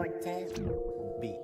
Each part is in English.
beat. Beat.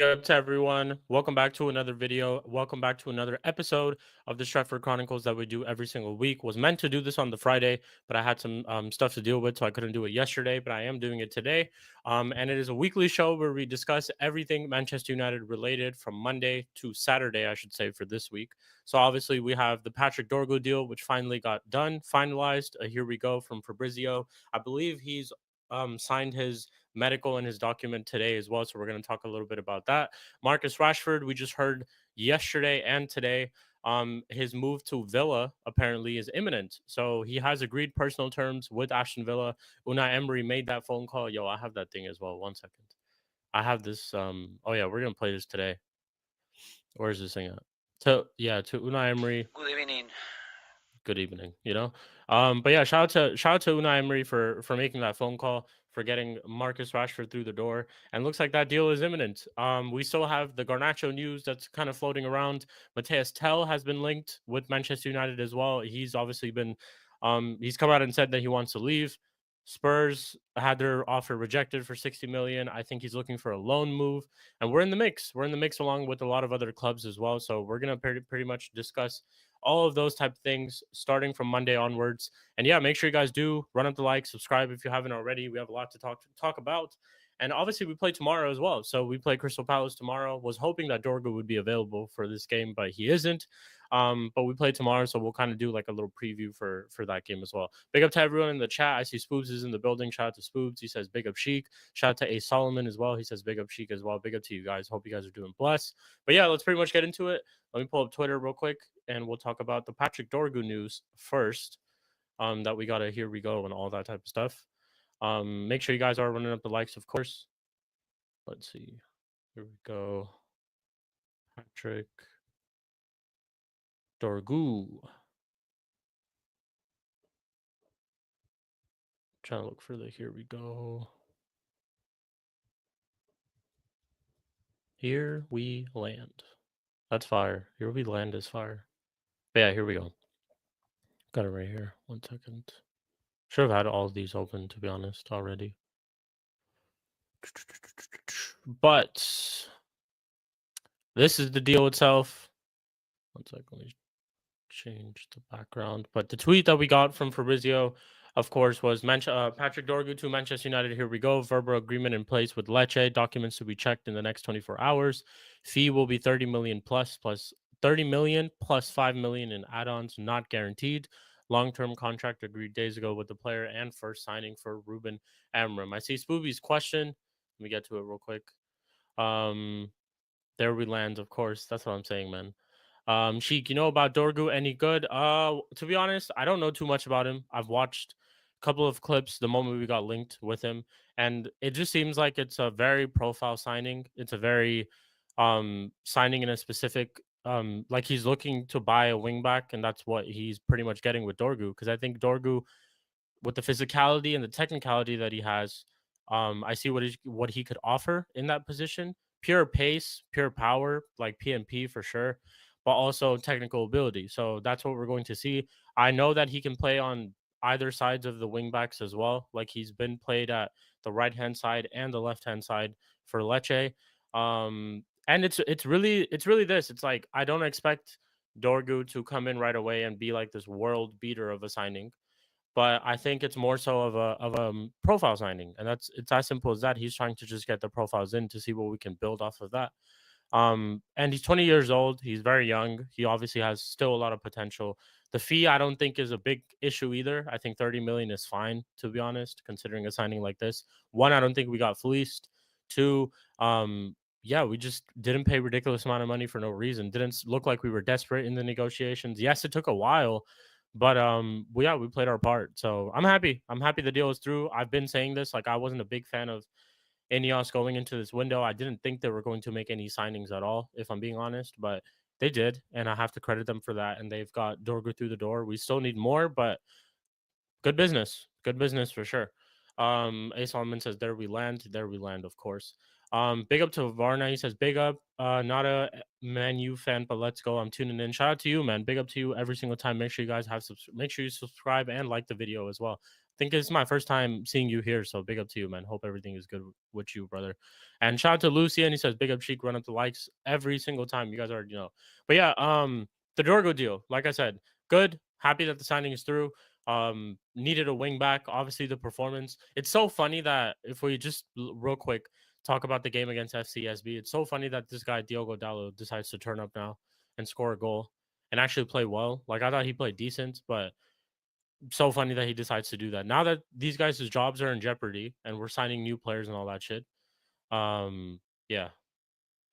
Up to everyone, welcome back to another video. Welcome back to another episode of the Stretford Chronicles that we do every single week. Was meant to do this on the Friday, but I had some stuff to deal with, so I couldn't do it yesterday, but I am doing it today. And it is a weekly show where we discuss everything Manchester United related from Monday to Saturday, I should say, for this week. So obviously we have the Patrick DORGU deal, which finally got done, finalized. Here we go from Fabrizio. I believe he's signed his medical and his document today as well. So we're going to talk a little bit about that. Marcus Rashford, we just heard yesterday and today, his move to Villa apparently is imminent. So he has agreed personal terms with Aston Villa. Unai Emery made that phone call. Yo, I have that thing as well. 1 second. I have this. Oh yeah, we're going to play this today. Where's this thing at? To Unai Emery. Good evening. Good evening, but yeah, shout out to Unai Emery for making that phone call, for getting Marcus Rashford through the door, and looks like that deal is imminent. We still have the Garnacho news that's kind of floating around. Matthias TEL has been linked with Manchester United as well. He's obviously been he's come out and said that he wants to leave. Spurs had their offer rejected for 60 million. I think he's looking for a loan move, and we're in the mix. We're in the mix along with a lot of other clubs as well. So we're gonna pretty much discuss all of those type of things starting from Monday onwards. And yeah, make sure you guys do run up the like, subscribe if you haven't already. We have a lot to talk about. And obviously we play tomorrow as well. So we play Crystal Palace tomorrow. Was hoping that DORGU would be available for this game, but he isn't. But we play tomorrow, so we'll kind of do like a little preview for that game as well. Big up to everyone in the chat. I see Spoobs is in the building. Shout out to Spoobs. He says big up Sheik. Shout out to A Solomon as well. He says big up Sheik as well. Big up to you guys. Hope you guys are doing blessed. But yeah, let's pretty much get into it. Let me pull up Twitter real quick, and we'll talk about the Patrick DORGU news first. That we got to here we go and all that type of stuff. Make sure you guys are running up the likes, of course. Let's see. Here we go. Patrick DORGU. Trying to look for the here we go. Here we land. That's fire. Here we land is fire. But yeah, here we go. Got it right here. 1 second. Should have had all of these open, to be honest, already. But this is the deal itself. 1 second. Let me change the background. But the tweet that we got from Fabrizio, of course, was Patrick DORGU to Manchester United. Here we go. Verbal agreement in place with Lecce. Documents to be checked in the next 24 hours. Fee will be 30 million plus 30 million plus 5 million in add-ons, not guaranteed. Long-term contract agreed days ago with the player and first signing for Ruben Amorim. I see Spooby's question. Let me get to it real quick. There we land, of course. That's what I'm saying, man. Sheik, you know about DORGU any good? To be honest, I don't know too much about him. I've watched a couple of clips the moment we got linked with him, and it just seems like it's a very profile signing. It's a very signing in a specific like he's looking to buy a wingback, and that's what he's pretty much getting with DORGU. Because I think DORGU, with the physicality and the technicality that he has, I see what he could offer in that position. Pure pace, pure power, like PMP for sure, but also technical ability. So that's what we're going to see. I know that he can play on either sides of the wing backs as well. Like he's been played at the right hand side and the left hand side for Lecce. And it's really this. It's like I don't expect DORGU to come in right away and be like this world beater of a signing, but I think it's more so of a profile signing, and it's as simple as that. He's trying to just get the profiles in to see what we can build off of that. And he's 20 years old. He's very young. He obviously has still a lot of potential. The fee, I don't think, is a big issue either. I think 30 million is fine, to be honest, considering a signing like this. One, I don't think we got fleeced. Two, yeah, we just didn't pay ridiculous amount of money for no reason. Didn't look like we were desperate in the negotiations. Yes, it took a while, but we played our part. So I'm happy. I'm happy the deal is through. I've been saying this. Like I wasn't a big fan of Ineos going into this window. I didn't think they were going to make any signings at all, if I'm being honest, but they did, and I have to credit them for that. And they've got DORGU through the door. We still need more, but good business. Good business for sure. A Solomon says, there we land. There we land, of course. Big up to Varna. He says, big up. Not a Man U fan, but let's go. I'm tuning in. Shout out to you, man. Big up to you every single time. Make sure you guys make sure you subscribe and like the video as well. I think it's my first time seeing you here, so big up to you, man. Hope everything is good with you, brother. And shout out to Lucy, and he says, big up, Sheik. Run up the likes every single time. You guys already know. But yeah, the DORGU deal, like I said, good. Happy that the signing is through. Needed a wing back. Obviously, the performance. It's so funny that if we just real quick talk about the game against FCSB, it's so funny that this guy Diogo Dallo decides to turn up now and score a goal and actually play well. Like I thought he played decent, but so funny that he decides to do that. Now that these guys' jobs are in jeopardy and we're signing new players and all that shit. Yeah,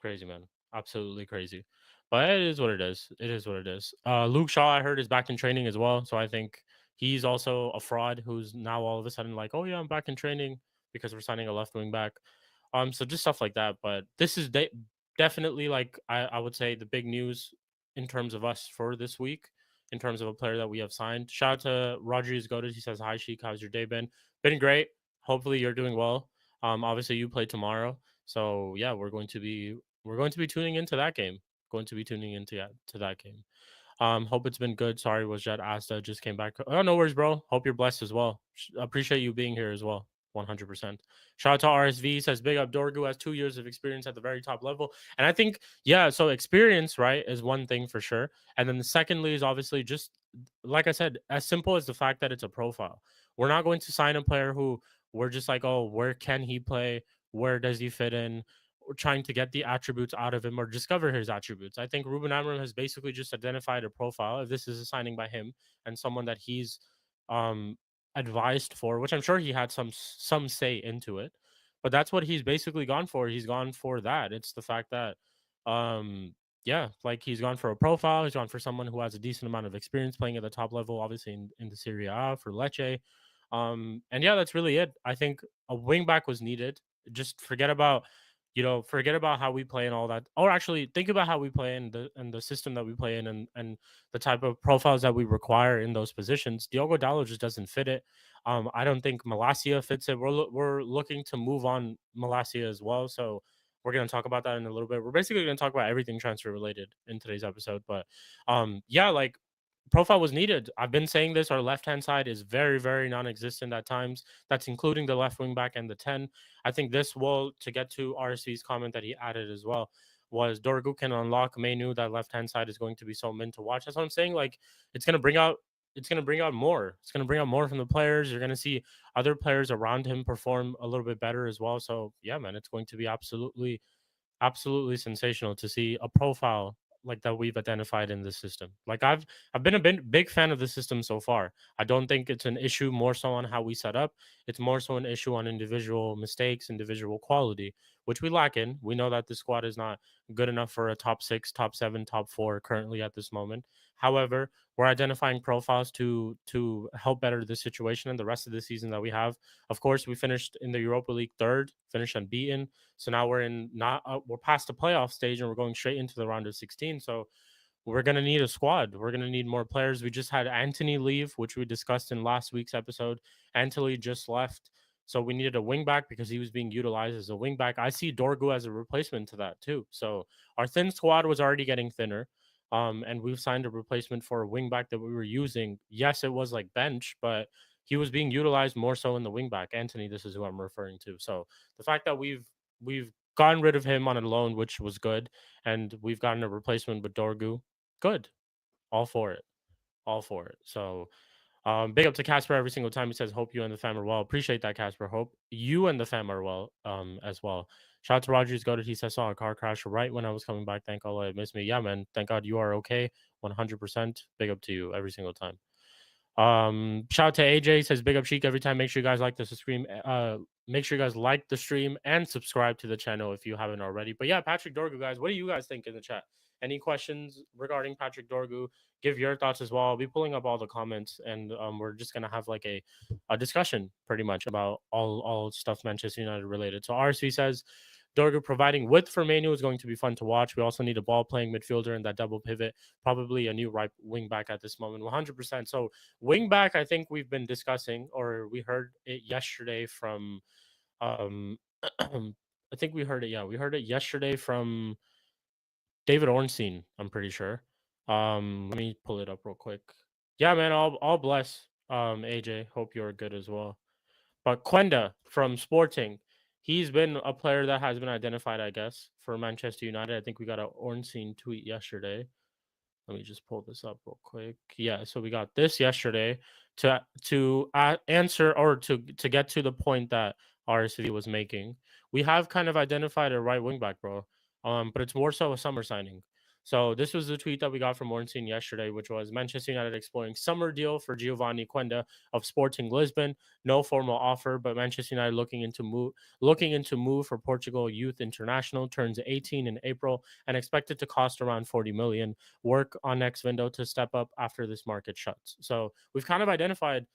crazy, man. Absolutely crazy. But it is what it is. It is what it is. Luke Shaw, I heard, is back in training as well. So I think he's also a fraud who's now all of a sudden like, oh yeah, I'm back in training because we're signing a left wing back. So just stuff like that. But this is definitely like I would say the big news in terms of us for this week, in terms of a player that we have signed. Shout out to Rodriguez Godes. He says, hi Sheik, how's your day been? Been great. Hopefully you're doing well. Obviously you play tomorrow. So yeah, we're going to be tuning into that game. Going to be tuning into to that game. Hope it's been good. Sorry, was Jet Asta just came back. Oh, no worries, bro. Hope you're blessed as well. Appreciate you being here as well. 100%. Shout out to RSV. Says big up. DORGU has 2 years of experience at the very top level, and I think so experience, right, is one thing for sure, and then the secondly is obviously just like I said, as simple as the fact that it's a profile. We're not going to sign a player who we're just like, oh, where can he play? Where does he fit in? We're trying to get the attributes out of him or discover his attributes. I think Ruben Amorim has basically just identified a profile. If this is a signing by him and someone that he's um advised for, which I'm sure he had some say into it, but that's what he's basically gone for. He's gone for that. It's the fact that yeah, like he's gone for a profile. He's gone for someone who has a decent amount of experience playing at the top level, obviously in the Serie A for Lecce. And yeah, that's really it. I think a wing back was needed. Just forget about, forget about how we play and all that. Or actually, think about how we play and the system that we play in, and the type of profiles that we require in those positions. Diogo Dallo just doesn't fit it. I don't think Malacia fits it. We're looking to move on Malacia as well. So we're going to talk about that in a little bit. We're basically going to talk about everything transfer related in today's episode. But yeah, like profile was needed. I've been saying this. Our left hand side is very, very non existent at times. That's including the left wing back and the 10. I think this will, to get to RSV's comment that he added as well, was DORGU can unlock Man Utd. That left hand side is going to be so mint to watch. That's what I'm saying. Like, it's going to bring out. It's going to bring out more. It's going to bring out more from the players. You're going to see other players around him perform a little bit better as well. So yeah, man, it's going to be absolutely sensational to see a profile like that we've identified in the system. Like I've been a big fan of the system so far. I don't think it's an issue more so on how we set up. It's more so an issue on individual mistakes, individual quality, which we lack in. We know that the squad is not good enough for a top 6, top 7, top 4 currently at this moment. However, we're identifying profiles to help better the situation and the rest of the season that we have. Of course, we finished in the Europa League third, finished unbeaten. So now we're past the playoff stage and we're going straight into the round of 16. So we're going to need a squad. We're going to need more players. We just had Anthony leave, which we discussed in last week's episode. Anthony just left. So we needed a wing back because he was being utilized as a wing back. I see DORGU as a replacement to that too. So our thin squad was already getting thinner. And we've signed a replacement for a wing back that we were using. Yes, it was like bench, but he was being utilized more so in the wing back. Anthony, this is who I'm referring to. So the fact that we've gotten rid of him on a loan, which was good, and we've gotten a replacement with DORGU, good. All for it. All for it. So big up to Casper every single time he says, hope you and the fam are well. Appreciate that, Casper. Hope you and the fam are well as well. Shout out to Rogers Goated. He says, saw a car crash right when I was coming back. Thank Allah it missed me. Yeah, man. Thank God you are okay. 100%. Big up to you every single time. Shout out to AJ, says big up Sheik every time. Make sure you guys like the stream. Make sure you guys like the stream and subscribe to the channel if you haven't already. But yeah, Patrick DORGU, guys, what do you guys think in the chat? Any questions regarding Patrick DORGU? Give your thoughts as well. I'll be pulling up all the comments, and we're just gonna have like a discussion pretty much about all stuff Manchester United related. So RSV says DORGU providing width for Man Utd is going to be fun to watch. We also need a ball playing midfielder and that double pivot, probably a new right wing back at this moment. 100%. So wing back, I think we've been discussing, or we heard it yesterday from I think we heard it. Yeah, we heard it yesterday from David Ornstein, I'm pretty sure. Let me pull it up real quick. Yeah, man, all bless. AJ, hope you're good as well. But Quenda from Sporting, he's been a player that has been identified, I guess, for Manchester United. I think we got an Ornstein tweet yesterday. Let me just pull this up real quick. Yeah, so we got this yesterday to answer or to get to the point that RSV was making. We have kind of identified a right wing back, bro. But it's more so a summer signing. So this was the tweet that we got from Ornstein yesterday, which was Manchester United exploring summer deal for Giovanni Quenda of Sporting Lisbon. No formal offer, but Manchester United looking into move for Portugal youth international, turns 18 in April and expected to cost around 40 million. Work on next window to step up after this market shuts. So we've kind of identified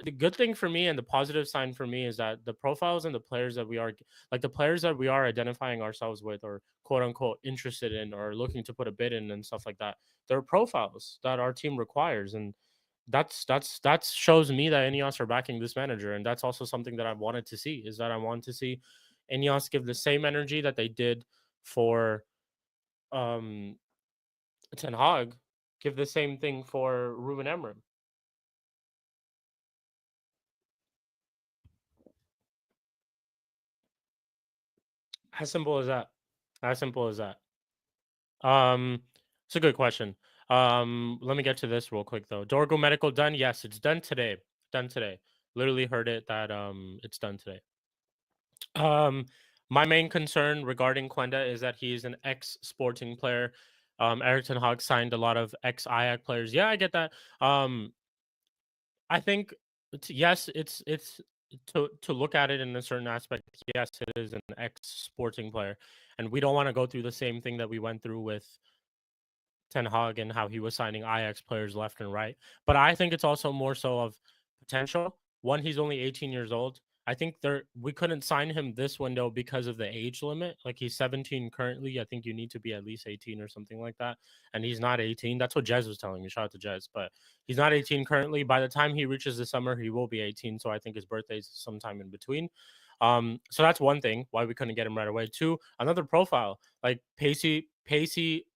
the good thing for me and the positive sign for me is that the profiles and the players that we are identifying ourselves with or quote unquote interested in or looking to put a bid in and stuff like that, they're profiles that our team requires. And that shows me that Ineos are backing this manager. And that's also something that I wanted to see, is that I want to see Ineos give the same energy that they did for Ten Hag, give the same thing for Ruben Amorim. As simple as that. As simple as that. It's a good question. Let me get to this real quick though. DORGU medical done? Yes, it's done today. Done today. Literally heard it that it's done today. My main concern regarding Quenda is that he is an ex-Sporting player. Eric Ten Hag signed a lot of ex-Ajax players. Yeah, I get that. I think yes, it's to look at it in a certain aspect. Yes, it is an ex-Sporting player, and we don't want to go through the same thing that we went through with Ten Hag and how he was signing Ajax players left and right. But I think it's also more so of potential. one, he's only 18 years old. I think we couldn't sign him this window because of the age limit. Like he's 17 currently. I think you need to be at least 18 or something like that. And he's not 18. That's what Jez was telling me. Shout out to Jez. But he's not 18 currently. By the time he reaches the summer, he will be 18. So I think his birthday's sometime in between. So that's one thing why we couldn't get him right away. Two, another profile, like pacey,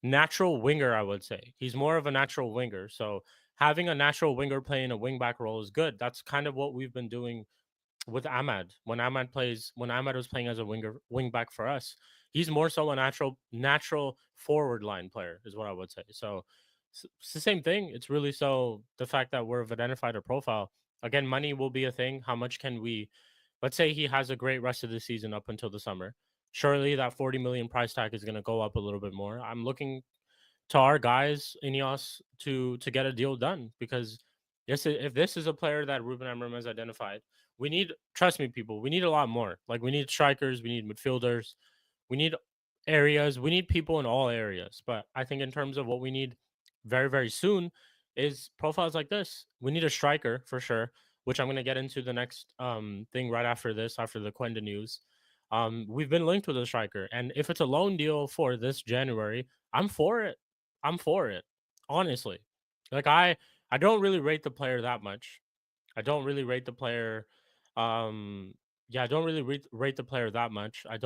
natural winger, I would say. He's more of a natural winger. So having a natural winger playing a wingback role is good. That's kind of what we've been doing with Ahmad. When Ahmad was playing as a wingback for us, he's more so a natural forward line player, is what I would say. So it's the same thing. It's really so the fact that we've identified a profile. Again, money will be a thing. How much can we? Let's say he has a great rest of the season up until the summer. Surely that 40 million price tag is going to go up a little bit more. I'm looking to our guys in EOS to get a deal done, because if this is a player that Ruben Amorim has identified, we need, trust me, people, we need a lot more. Like we need strikers, we need midfielders, we need areas, we need people in all areas. But I think in terms of what we need very, very soon is profiles like this. We need a striker for sure, which I'm going to get into the next thing right after this, after the Quenda news. We've been linked with a striker, and if it's a loan deal for this January, I'm for it. I'm for it. Honestly. Like I don't really rate the player that much. I don't really rate the player I don't really rate the player that much. I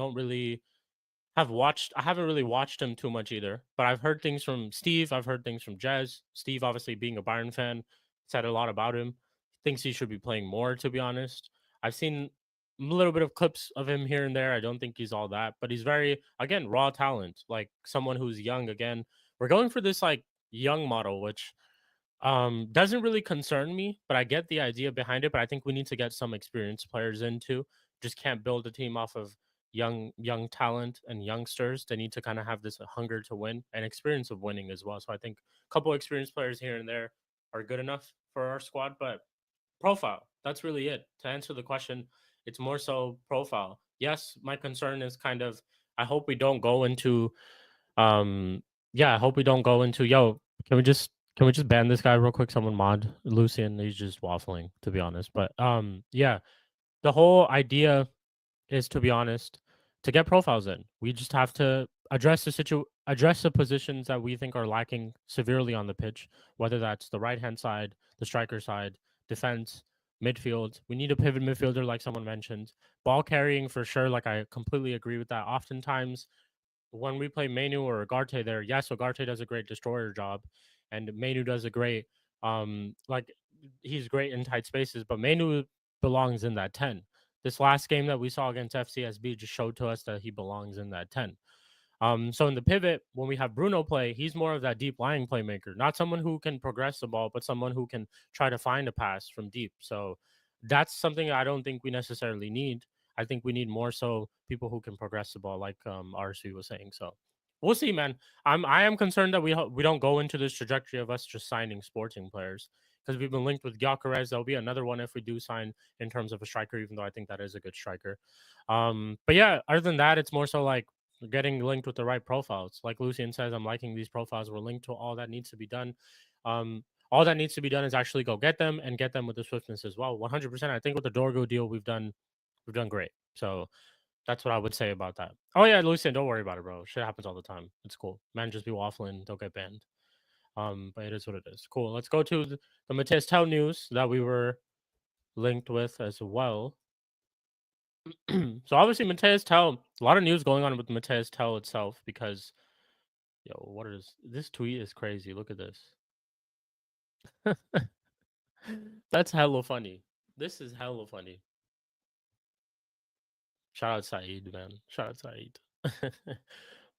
haven't really watched him too much either, but I've heard things from Steve, I've heard things from Jez. Steve, obviously being a Bayern fan, said a lot about him. Thinks he should be playing more, to be honest. I've seen a little bit of clips of him here and there. I don't think he's all that, but he's very, again, raw talent, like someone who's young again. We're going for this like young model, which doesn't really concern me, but I get the idea behind it. But I think we need to get some experienced players in too. Just can't build a team off of young talent and youngsters. They need to kind of have this hunger to win and experience of winning as well. So I think a couple experienced players here and there are good enough for our squad. But profile, that's really it. To answer the question, it's more so profile. Yes, my concern is kind of, I hope we don't go into I hope we don't go into, yo, can we just ban this guy real quick? Someone mod Lucian. He's just waffling, to be honest. But yeah, the whole idea is, to be honest, to get profiles in. We just have to address the positions that we think are lacking severely on the pitch, whether that's the right-hand side, the striker side, defense, midfield. We need a pivot midfielder, like someone mentioned. Ball carrying for sure. Like I completely agree with that. Oftentimes when we play Manu or Ugarte there, yes, Ugarte does a great destroyer job, and Manu does a great like he's great in tight spaces, but Manu belongs in that 10. This last game that we saw against FCSB just showed to us that he belongs in that 10. So in the pivot, when we have Bruno play, he's more of that deep lying playmaker, not someone who can progress the ball, but someone who can try to find a pass from deep. So that's something I don't think we necessarily need. I think we need more so people who can progress the ball, like RC was saying. So we'll see, man. I am concerned that we don't go into this trajectory of us just signing sporting players, because we've been linked with Gyökeres. There'll be another one if we do sign in terms of a striker, even though I think that is a good striker. But yeah, other than that, it's more so like getting linked with the right profiles. Like Lucian says, I'm liking these profiles. We're linked to all that needs to be done. All that needs to be done is actually go get them and get them with the swiftness as well. 100%. I think with the DORGU deal, we've done great. So that's what I would say about that. Oh yeah, Lucian, don't worry about it, bro. Shit happens all the time. It's cool. Man, just be waffling. Don't get banned. But it is what it is. Cool. Let's go to the Mateus TEL news that we were linked with as well. So obviously Mateus TEL, a lot of news going on with Mateus TEL itself, because yo, what is this tweet is crazy. Look at this. That's hella funny. This is hella funny. Shout out Saeed, man. Shout out Saeed.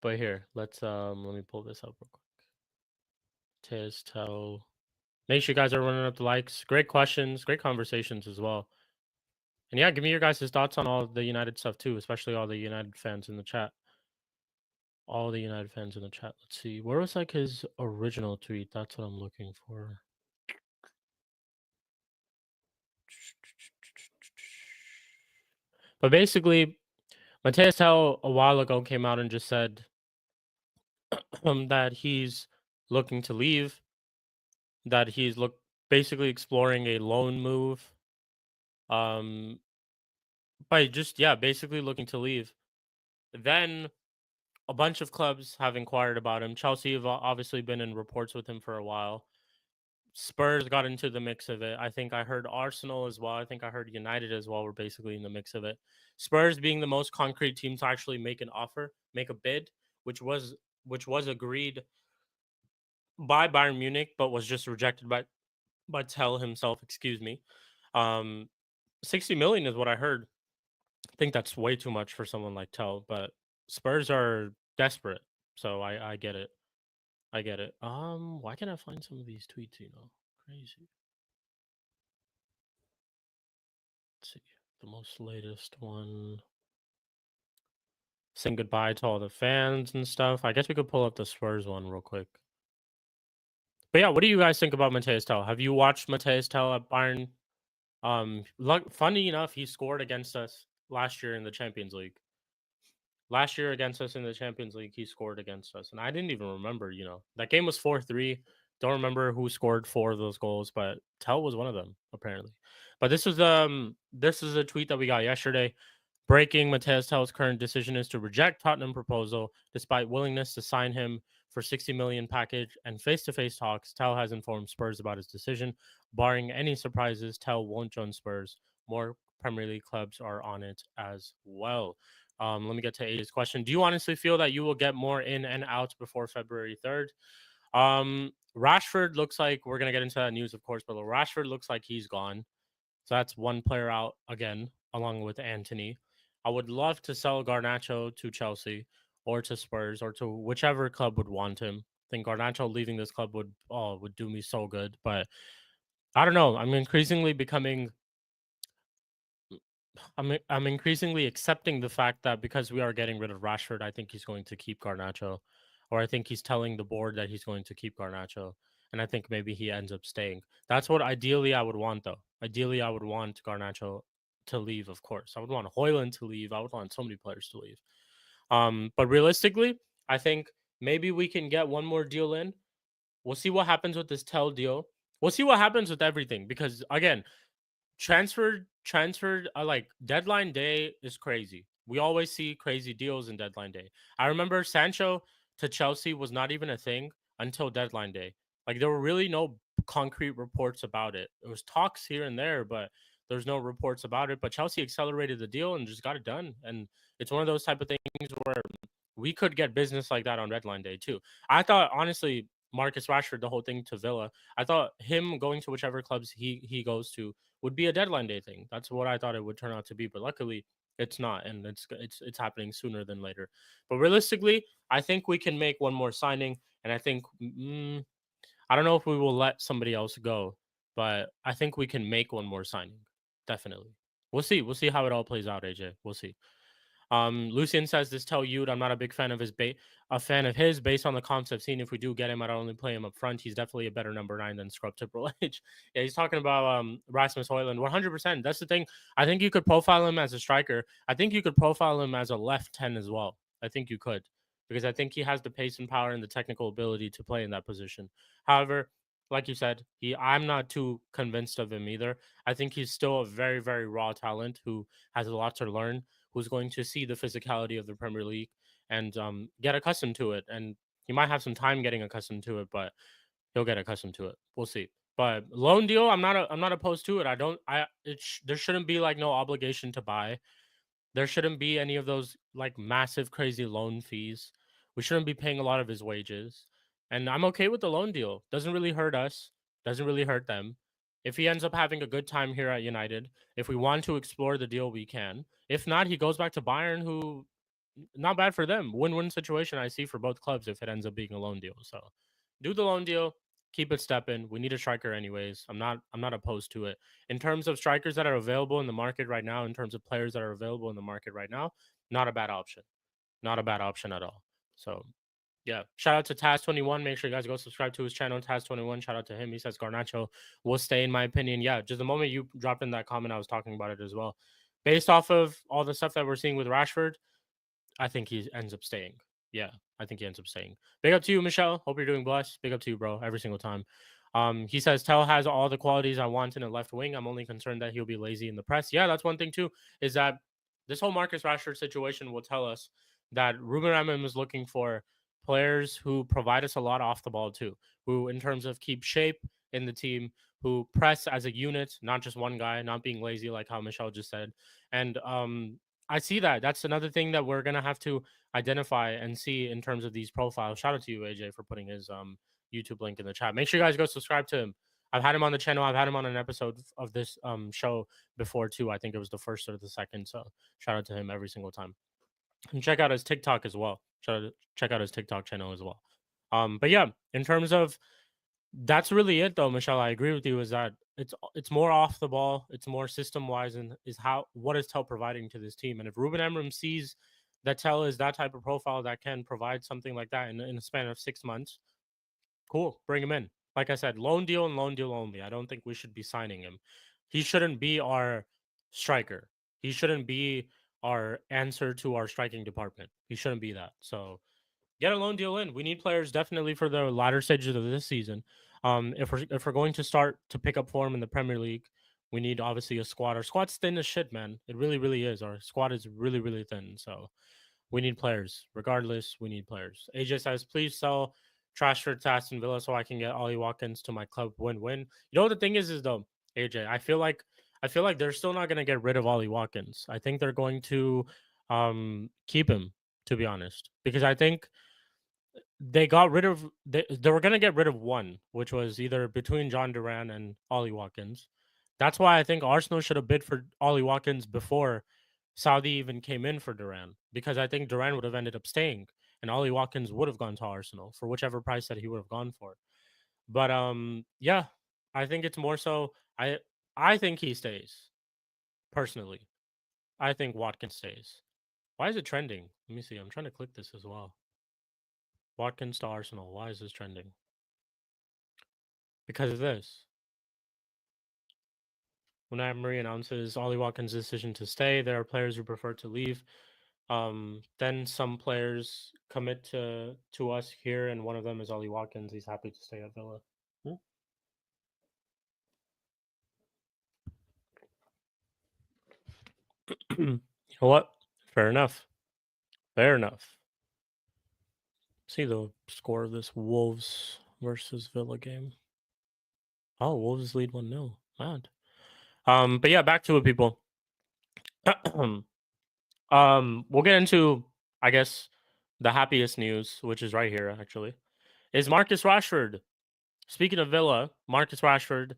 But here, let me pull this up real quick. Mateus TEL. Make sure you guys are running up the likes. Great questions, great conversations as well. And yeah, give me your guys' thoughts on all the United stuff too, especially all the United fans in the chat. All the United fans in the chat. Let's see. Where was like his original tweet? That's what I'm looking for. But basically, Mateus TEL a while ago came out and just said that he's looking to leave, that he's basically exploring a loan move Um, by just yeah, basically looking to leave. Then a bunch of clubs have inquired about him. Chelsea have obviously been in reports with him for a while. Spurs got into the mix of it. I think I heard Arsenal as well. I think I heard United as well were basically in the mix of it. Spurs being the most concrete team to actually make an offer, make a bid, which was agreed by Bayern Munich, but was just rejected by TEL himself. Excuse me. Um, 60 million is what I heard. I think that's way too much for someone like TEL, but Spurs are desperate, so I get it. I get it. Why can't I find some of these tweets? Crazy. Let's see the most latest one. Saying goodbye to all the fans and stuff. I guess we could pull up the Spurs one real quick. But yeah, what do you guys think about Mateus Tel? Have you watched Mateus Tel at Bayern? Funny enough, he scored against us last year in the Champions League. Last year against us in the Champions League, he scored against us, and I didn't even remember. That game was 4-3. Don't remember who scored 4 of those goals, but Tel was one of them apparently. But this is a tweet that we got yesterday. Breaking: Mateus Tel's current decision is to reject Tottenham proposal despite willingness to sign him for 60 million package and face-to-face talks. Tel has informed Spurs about his decision. Barring any surprises, Tel won't join Spurs. More Premier League clubs are on it as well. Let me get to A's question. Do you honestly feel that you will get more in and out before February 3rd? Rashford looks like we're going to get into that news, of course, but Rashford looks like he's gone. So that's one player out again, along with Antony. I would love to sell Garnacho to Chelsea or to Spurs or to whichever club would want him. I think Garnacho leaving this club would do me so good, but I don't know. I'm increasingly accepting the fact that because we are getting rid of Rashford, I think he's going to keep Garnacho, or I think he's telling the board that he's going to keep Garnacho, and I think maybe he ends up staying. That's what ideally I would want, though. Ideally, I would want Garnacho to leave, of course. I would want Højlund to leave. I would want so many players to leave. But realistically, I think maybe we can get one more deal in. We'll see what happens with this TEL deal. We'll see what happens with everything because again, transferred like deadline day is crazy. We always see crazy deals in deadline day. I remember Sancho to Chelsea was not even a thing until deadline day. Like there were really no concrete reports about it. It was talks here and there, but there's no reports about it. But Chelsea accelerated the deal and just got it done. And it's one of those type of things where we could get business like that on deadline day too. I thought honestly Marcus Rashford, the whole thing to Villa, I thought him going to whichever clubs he goes to would be a deadline day thing. That's what I thought it would turn out to be, but luckily it's not, and it's happening sooner than later. But realistically, I think we can make one more signing, and I think I don't know if we will let somebody else go, but I think we can make one more signing. Definitely, we'll see. We'll see how it all plays out, AJ. We'll see. Lucian says this tell you I'm not a big fan of a fan of his based on the comps I've seen. If we do get him, I'd only play him up front. He's definitely a better number 9 than Scrub Triple H. Yeah, he's talking about Rasmus Højlund. 100%. That's the thing. I think you could profile him as a striker. I think you could profile him as a left 10 as well. I think you could because I think he has the pace and power and the technical ability to play in that position. However, like you said, I'm not too convinced of him either. I think he's still a very, very raw talent who has a lot to learn, who's going to see the physicality of the Premier League and get accustomed to it. And he might have some time getting accustomed to it, but he'll get accustomed to it. We'll see. But loan deal, I'm not opposed to it. There shouldn't be like no obligation to buy. There shouldn't be any of those like massive crazy loan fees. We shouldn't be paying a lot of his wages. And I'm okay with the loan deal. Doesn't really hurt us. Doesn't really hurt them. If he ends up having a good time here at United, if we want to explore the deal, we can. If not, he goes back to Bayern, who not bad for them. Win-win situation I see for both clubs if it ends up being a loan deal. So do the loan deal, keep it stepping. We need a striker anyways. I'm not opposed to it. In terms of strikers that are available in the market right now, in terms of players that are available in the market right now, not a bad option. Not a bad option at all. So yeah. Shout out to Taz21. Make sure you guys go subscribe to his channel, Taz21. Shout out to him. He says Garnacho will stay, in my opinion. Yeah, just the moment you dropped in that comment, I was talking about it as well. Based off of all the stuff that we're seeing with Rashford, I think he ends up staying. Yeah, I think he ends up staying. Big up to you, Michelle. Hope you're doing blessed. Big up to you, bro, every single time. He says TEL has all the qualities I want in a left wing. I'm only concerned that he'll be lazy in the press. Yeah, that's one thing too, is that this whole Marcus Rashford situation will tell us that Ruben Amorim is looking for players who provide us a lot off the ball too, who in terms of keep shape in the team, who press as a unit, not just one guy, not being lazy like how Michelle just said. And I see that. That's another thing that we're gonna have to identify and see in terms of these profiles. Shout out to you, AJ, for putting his YouTube link in the chat. Make sure you guys go subscribe to him. I've had him on the channel. I've had him on an episode of this show before too. I think it was the first or the second. So shout out to him every single time. And check out his TikTok as well. Check out his TikTok channel as well. But yeah, in terms of that's really it though, Michelle. I agree with you. Is that it's more off the ball, it's more system wise, and is how what is TEL providing to this team. And if Ruben Amorim sees that TEL is that type of profile that can provide something like that in a span of 6 months, cool, bring him in. Like I said, loan deal and loan deal only. I don't think we should be signing him. He shouldn't be our striker. He shouldn't be our answer to our striking department. He shouldn't be that. So get a loan deal in. We need players definitely for the latter stages of this season. If we're going to start to pick up form in the Premier League, we need obviously a squad. Our squad's thin as shit, man. It really, really is. Our squad is really, really thin. So we need players. Regardless, we need players. AJ says, please sell Trashford to Aston Villa so I can get Ollie Watkins to my club. Win-win. You know what the thing is though, AJ, I feel like they're still not gonna get rid of Ollie Watkins. I think they're going to keep him, to be honest. Because I think they got rid of they were gonna get rid of one, which was either between John Duran and Ollie Watkins. That's why I think Arsenal should have bid for Ollie Watkins before Saudi even came in for Duran, because I think Duran would have ended up staying and Ollie Watkins would have gone to Arsenal for whichever price that he would have gone for. But yeah, I think it's more so I think he stays. Personally. I think Watkins stays. Why is it trending? Let me see. I'm trying to click this as well. Watkins to Arsenal. Why is this trending? Because of this. When Emery announces Ollie Watkins' decision to stay, there are players who prefer to leave. Then some players commit to us here, and one of them is Ollie Watkins. He's happy to stay at Villa. You know what? Fair enough. Fair enough. See the score of this Wolves versus Villa game. Oh, Wolves lead 1-0. Mad. But yeah, back to it, people. We'll get into, I guess, the happiest news, which is right here, actually, is Marcus Rashford. Speaking of Villa, Marcus Rashford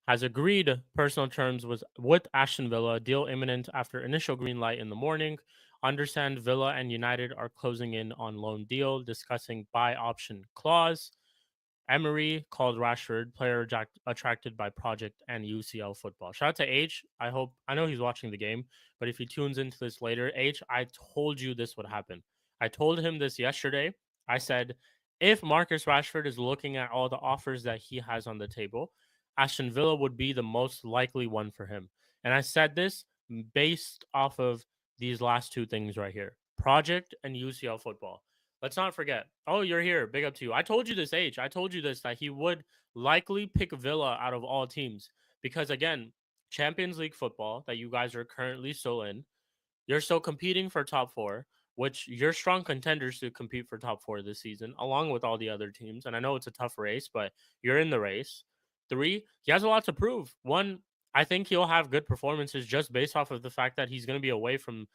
has agreed personal terms with Aston Villa, deal imminent after initial green light in the morning. Understand Villa and United are closing in on loan deal, discussing buy option clause. Emery called Rashford player attracted by project and UCL football. Shout out to H. I know he's watching the game, but if he tunes into this later, H, I told you this would happen. I told him this yesterday. I said, if Marcus Rashford is looking at all the offers that he has on the table, Aston Villa would be the most likely one for him. And I said this based off of these last two things right here, project and UCL football. Let's not forget. Oh, you're here. Big up to you. I told you this, H. I told you this, that he would likely pick Villa out of all teams. Because, again, Champions League football that you guys are currently still in, you're still competing for top four, which you're strong contenders to compete for top four this season, along with all the other teams. And I know it's a tough race, but you're in the race. 3, he has a lot to prove. 1, I think he'll have good performances just based off of the fact that he's going to be away from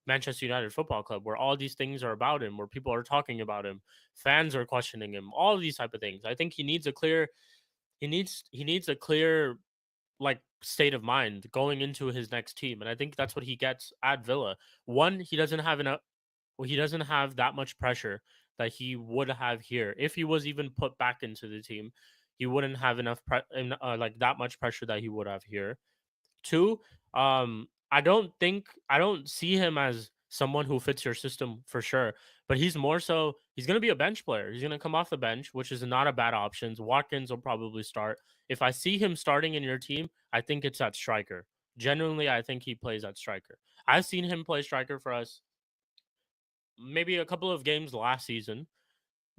Manchester United Football Club, where all these things are about him, where people are talking about him, fans are questioning him, all these type of things. I think he needs a clear like state of mind going into his next team, and I think that's what he gets at Villa. 1, he doesn't have that much pressure that he would have here. If he was even put back into the team, he wouldn't have enough like that much pressure that he would have here. 2, I don't see him as someone who fits your system for sure, but he's going to be a bench player. He's going to come off the bench, which is not a bad option. Watkins will probably start. If I see him starting in your team, I think it's at striker. Genuinely, I think he plays at striker. I've seen him play striker for us maybe a couple of games last season.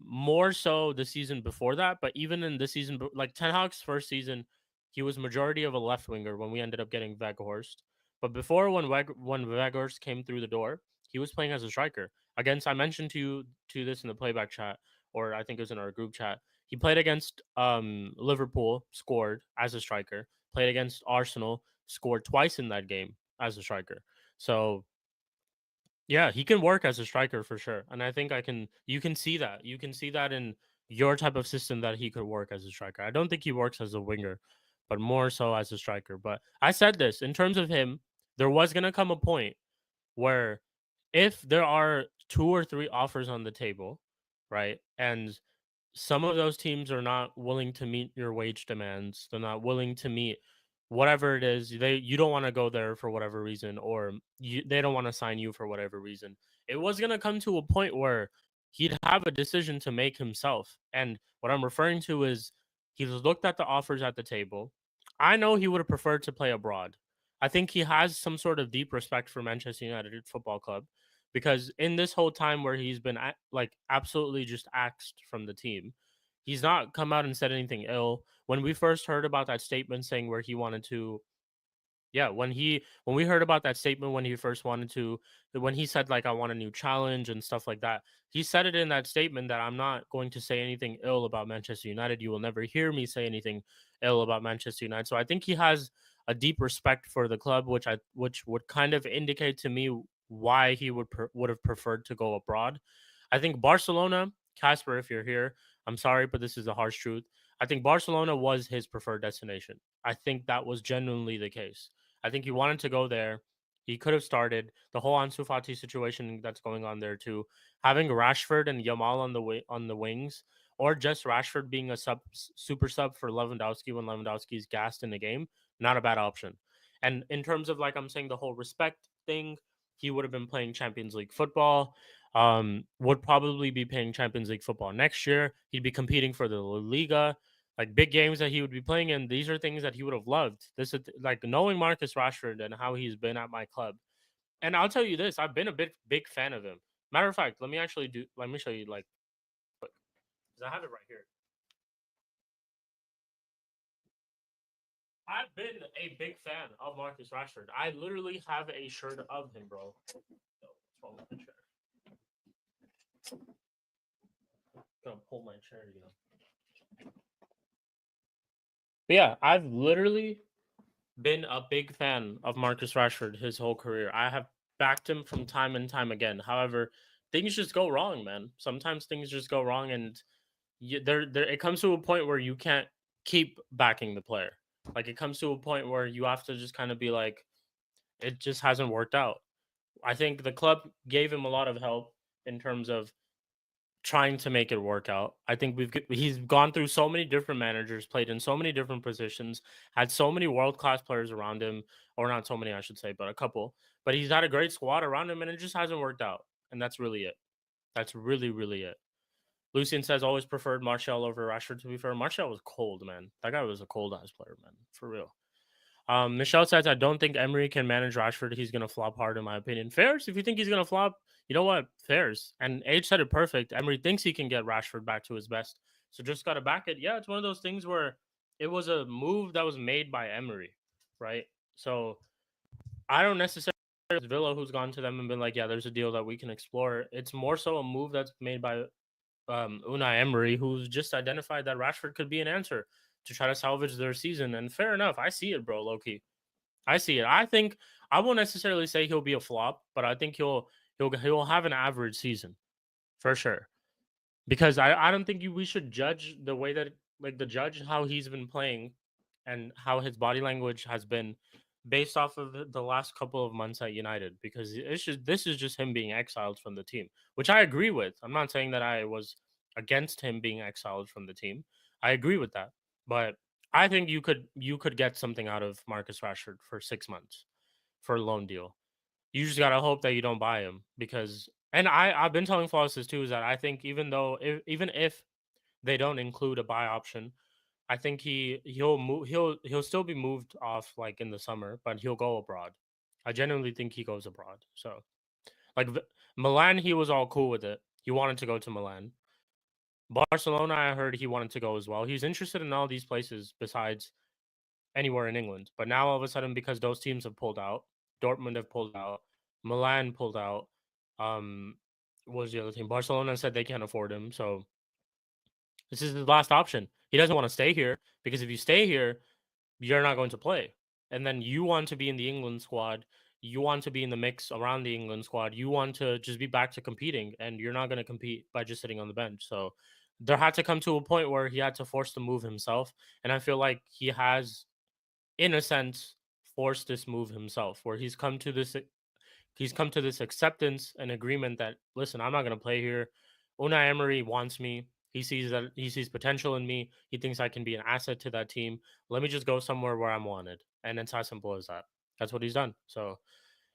more so the season before that. But even in this season, like Ten Hag's first season, he was majority of a left winger when we ended up getting Weghorst. But before, when Weghorst came through the door, he was playing as a striker. Against, I mentioned to this in the playback chat, or I think it was in our group chat. He played against Liverpool, scored as a striker. Played against Arsenal, scored twice in that game as a striker. So yeah, he can work as a striker for sure. And I think you can see that. You can see that in your type of system that he could work as a striker. I don't think he works as a winger, but more so as a striker. But I said this in terms of him, there was going to come a point where if there are 2 or 3 offers on the table, right? And some of those teams are not willing to meet your wage demands. They're not willing to meet whatever it is. You don't want to go there for whatever reason, or they don't want to sign you for whatever reason. It was gonna come to a point where he'd have a decision to make himself. And what I'm referring to is he's looked at the offers at the table. I know he would have preferred to play abroad. I think he has some sort of deep respect for Manchester United Football Club because in this whole time where he's been like absolutely just axed from the team, he's not come out and said anything ill. When we first heard about that statement saying where he wanted to, yeah, when we heard about that statement when he first wanted to, when he said like I want a new challenge and stuff like that, he said it in that statement that I'm not going to say anything ill about Manchester United. You will never hear me say anything ill about Manchester United. So I think he has a deep respect for the club, which would kind of indicate to me why he would have preferred to go abroad. I think Barcelona, Casper, if you're here, I'm sorry, but this is the harsh truth. I think Barcelona was his preferred destination. I think that was genuinely the case. I think he wanted to go there. He could have started the whole Ansu Fati situation that's going on there too. Having Rashford and Yamal on the wings, or just Rashford being a super sub for Lewandowski when Lewandowski's gassed in the game, not a bad option. And in terms of like I'm saying the whole respect thing, he would have been playing Champions League football. Would probably be playing Champions League football next year. He'd be competing for the La Liga, like big games that he would be playing in. These are things that he would have loved. This is like knowing Marcus Rashford and how he's been at my club. And I'll tell you this, I've been a big fan of him. Matter of fact, let me show you like because I have it right here. I've been a big fan of Marcus Rashford. I literally have a shirt of him, bro. Oh, what's wrong with the chair? I'm gonna pull my chair again. But yeah, I've literally been a big fan of Marcus Rashford his whole career. I have backed him from time and time again. However, things just go wrong, man. Sometimes things just go wrong, and it comes to a point where you can't keep backing the player. Like it comes to a point where you have to just kind of be like, it just hasn't worked out. I think the club gave him a lot of help in terms of trying to make it work out. I think he's gone through so many different managers, played in so many different positions, had so many world class players around him, or not so many, I should say, but a couple. But he's had a great squad around him, and it just hasn't worked out. And that's really it. That's really it. Lucien says always preferred Martial over Rashford. To be fair, Martial was cold, man. That guy was a cold ass player, man, for real. Michelle says, I don't think Emery can manage Rashford. He's going to flop hard, in my opinion. Fairs, if you think he's going to flop, you know what? Fairs. And Age said it perfect. Emery thinks he can get Rashford back to his best. So just got to back it. Yeah, it's one of those things where it was a move that was made by Emery, right? So I don't necessarily Villa who's gone to them and been like, yeah, there's a deal that we can explore. It's more so a move that's made by Unai Emery, who's just identified that Rashford could be an answer to try to salvage their season. And fair enough, I see it, bro. Low key, I see it. I think I won't necessarily say he'll be a flop, but I think he'll have an average season for sure. Because I don't think we should judge the way that like the judge how he's been playing and how his body language has been based off of the last couple of months at United because this is just him being exiled from the team, which I agree with. I'm not saying that I was against him being exiled from the team. I agree with that. But I think you could get something out of Marcus Rashford for 6 months for a loan deal. You just gotta hope that you don't buy him because and I've been telling Flawless too is that I think even if they don't include a buy option, I think he'll still be moved off like in the summer, but he'll go abroad. I genuinely think he goes abroad. So like Milan, he was all cool with it. He wanted to go to Milan. Barcelona, I heard he wanted to go as well. He's interested in all these places besides anywhere in England. But now all of a sudden, because those teams have pulled out, Dortmund have pulled out, Milan pulled out. What was the other team? Barcelona said they can't afford him, so this is his last option. He doesn't want to stay here because if you stay here, you're not going to play. And then you want to be in the England squad. You want to be in the mix around the England squad. You want to just be back to competing, and you're not going to compete by just sitting on the bench. So there had to come to a point where he had to force the move himself. And I feel like he has, in a sense, forced this move himself, where he's come to this acceptance and agreement that, listen, I'm not going to play here. Unai Emery wants me. He sees potential in me. He thinks I can be an asset to that team. Let me just go somewhere where I'm wanted. And it's as simple as that. That's what he's done. So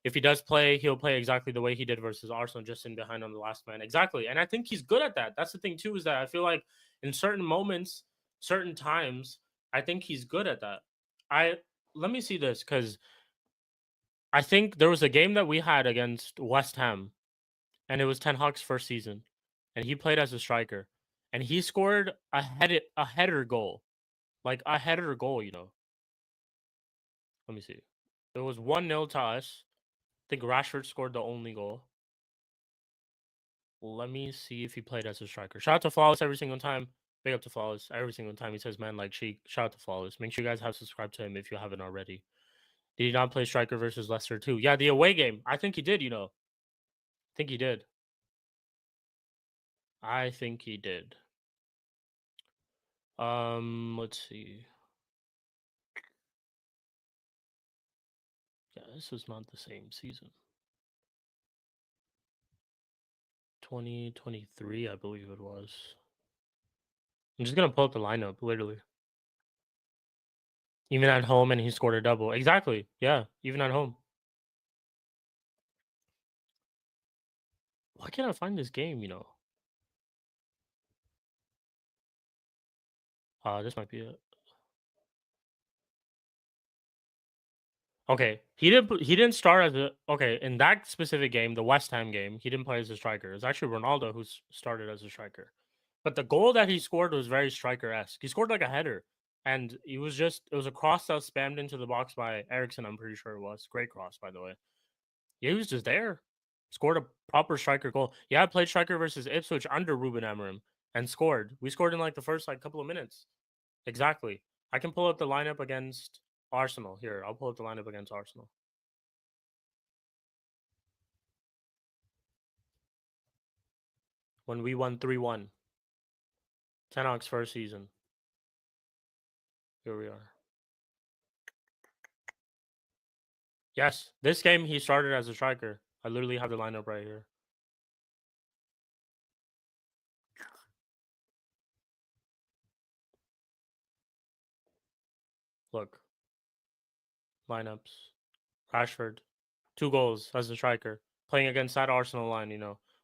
if he does play, he'll play exactly the way he did versus Arsenal, just in behind on the last man. Exactly. And I think he's good at that. That's the thing, too, is that I feel like in certain moments, certain times, I think he's good at that. Let me see this, because I think there was a game that we had against West Ham, and it was Ten Hag's first season, and he played as a striker, and he scored a header goal, like a header goal. Let me see. It was 1-0 to us. I think Rashford scored the only goal. Let me see if he played as a striker. Shout out to Flawless every single time. Big up to Flawless every single time he says, man, like Sheik. Shout out to Flawless. Make sure you guys have subscribed to him if you haven't already. Did he not play striker versus Leicester too? Yeah, the away game. I think he did, I think he did. I think he did. Let's see. Yeah, this was not the same season. 2023, I believe it was. I'm just gonna pull up the lineup, literally. Even at home, and he scored a double. Exactly. Yeah, even at home. Why can't I find this game? This might be it. Okay, he didn't start as a in that specific game, the West Ham game. He didn't play as a striker. It was actually Ronaldo who started as a striker. But the goal that he scored was very striker-esque. He scored like a header, and it was a cross that was spammed into the box by Ericsson. I'm pretty sure it was great cross, by the way. Yeah, he was just there. Scored a proper striker goal. Yeah, I played striker versus Ipswich under Ruben Amorim and scored. We scored in like the first couple of minutes. Exactly. I can pull up the lineup against Arsenal. Here, I'll pull up the lineup against Arsenal. When we won 3-1. Ten Hag's first season. Here we are. Yes, this game he started as a striker. I literally have the lineup right here. Look. Lineups. Rashford. 2 goals as a striker. Playing against that Arsenal line,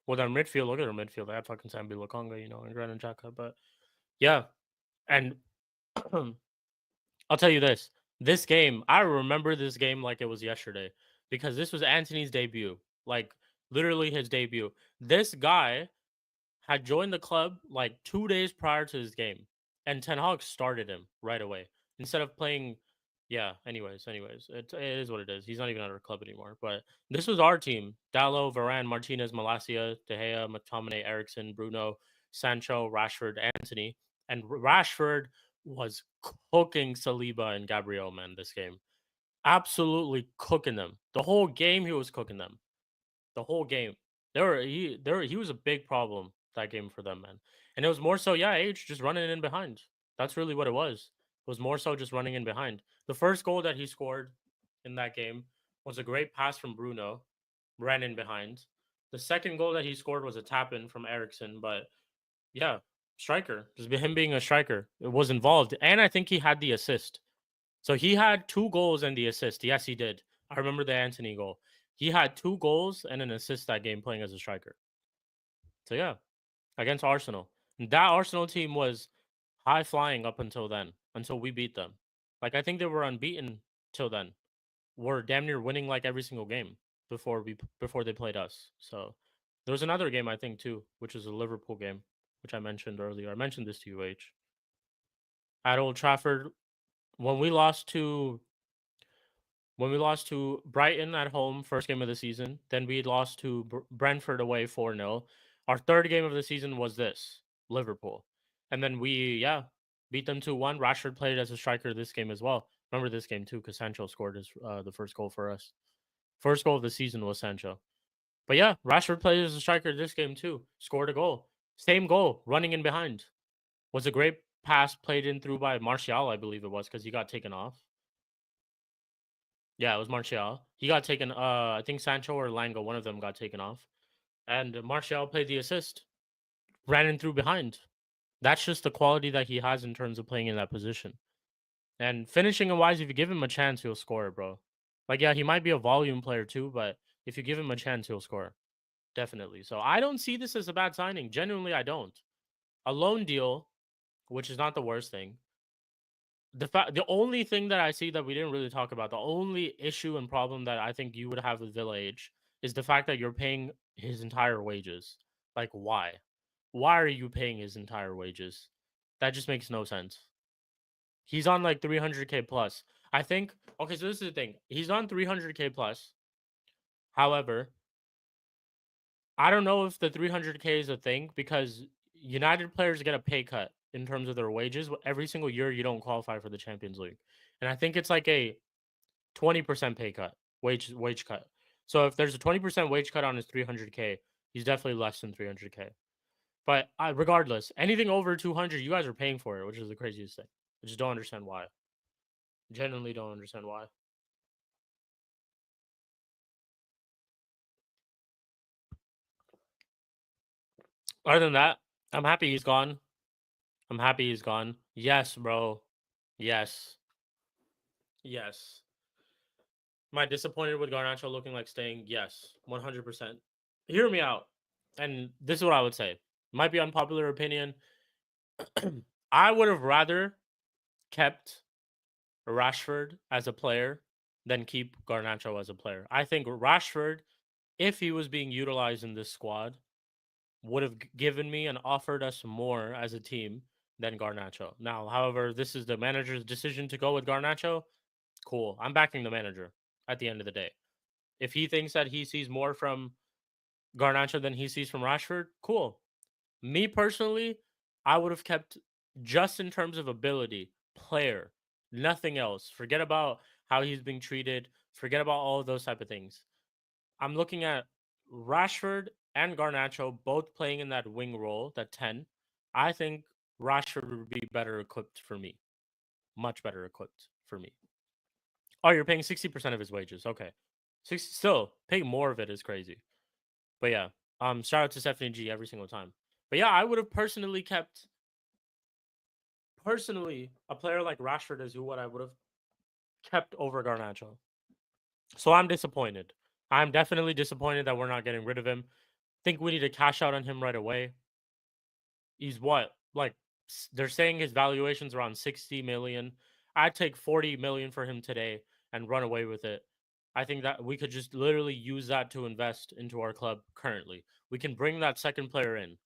With our midfield, look at our midfield. They had fucking Sambi Lokonga, and Granit Xhaka. But yeah. And I'll tell you this. This game, I remember this game like it was yesterday. Because this was Anthony's debut. Like, literally his debut. This guy had joined the club like 2 days prior to his game, and Ten Hag started him right away instead of playing. Yeah. Anyways, it is what it is. He's not even at our club anymore. But this was our team: Dallo, Varane, Martinez, Malacia, De Gea, McTominay, Ericsson, Bruno, Sancho, Rashford, Anthony, and Rashford was cooking Saliba and Gabriel. Man, this game, absolutely cooking them. The whole game, he was cooking them. The whole game. He was a big problem that game for them, man. And it was more so, yeah, Age just running in behind. That's really what it was. It was more so just running in behind. The first goal that he scored in that game was a great pass from Bruno, ran in behind. The second goal that he scored was a tap in from Ericsson, but yeah, striker. Just him being a striker, it was involved. And I think he had the assist. So he had 2 goals and the assist. Yes, he did. I remember the Anthony goal. He had 2 goals and an assist that game playing as a striker. So yeah, against Arsenal. And that Arsenal team was high flying up until then, until we beat them. Like, I think they were unbeaten till then. We're damn near winning like every single game before they played us. So there was another game, I think, too, which was a Liverpool game, which I mentioned earlier. I mentioned this to you, H. At Old Trafford, when we lost to Brighton at home, first game of the season, then we lost to Brentford away 4-0. Our third game of the season was this, Liverpool. And then we, beat them 2-1. Rashford played as a striker this game as well. Remember this game too, because Sancho scored the first goal for us. First goal of the season was Sancho. But yeah, Rashford played as a striker this game too. Scored a goal. Same goal, running in behind. Was a great pass played in through by Martial, I believe it was, because he got taken off. Yeah, it was Martial. He got taken. I think Sancho or Lango, one of them got taken off, and Martial played the assist, ran in through behind. That's just the quality that he has in terms of playing in that position. And finishing wise, if you give him a chance, he'll score, bro. Like, yeah, he might be a volume player too, but if you give him a chance, he'll score. Definitely. So I don't see this as a bad signing. Genuinely, I don't. A loan deal, which is not the worst thing. The only thing that I see that we didn't really talk about, the only issue and problem that I think you would have with Villa Age is the fact that you're paying his entire wages. Like, why? Why are you paying his entire wages? That just makes no sense. He's on like 300K plus. I think, okay, so this is the thing. He's on 300K plus. However, I don't know if the 300K is a thing because United players get a pay cut in terms of their wages. Every single year, you don't qualify for the Champions League. And I think it's like a 20% pay cut, wage cut. So if there's a 20% wage cut on his 300K, he's definitely less than 300K. But regardless, anything over 200, you guys are paying for it, which is the craziest thing. I just don't understand why. Genuinely don't understand why. Other than that, I'm happy he's gone. I'm happy he's gone. Yes, bro. Yes. Yes. Am I disappointed with Garnacho looking like staying? Yes, 100%. Hear me out. And this is what I would say. Might be unpopular opinion. I would have rather kept Rashford as a player than keep Garnacho as a player. I think Rashford, if he was being utilized in this squad, would have given me and offered us more as a team than Garnacho. Now, however, this is the manager's decision to go with Garnacho. Cool. I'm backing the manager at the end of the day. If he thinks that he sees more from Garnacho than he sees from Rashford, cool. Me personally, I would have kept just in terms of ability, player, nothing else. Forget about how he's being treated. Forget about all of those type of things. I'm looking at Rashford and Garnacho both playing in that wing role, that 10. I think Rashford would be better equipped for me. Much better equipped for me. Oh, you're paying 60% of his wages. Okay. Still, paying more of it is crazy. But yeah, shout out to Stephanie G every single time. But yeah, I would have personally kept a player like Rashford is what I would have kept over Garnacho. So I'm disappointed. I'm definitely disappointed that we're not getting rid of him. Think we need to cash out on him right away. He's what? Like, they're saying his valuation's around 60 million. I'd take 40 million for him today and run away with it. I think that we could just literally use that to invest into our club currently. We can bring that second player in.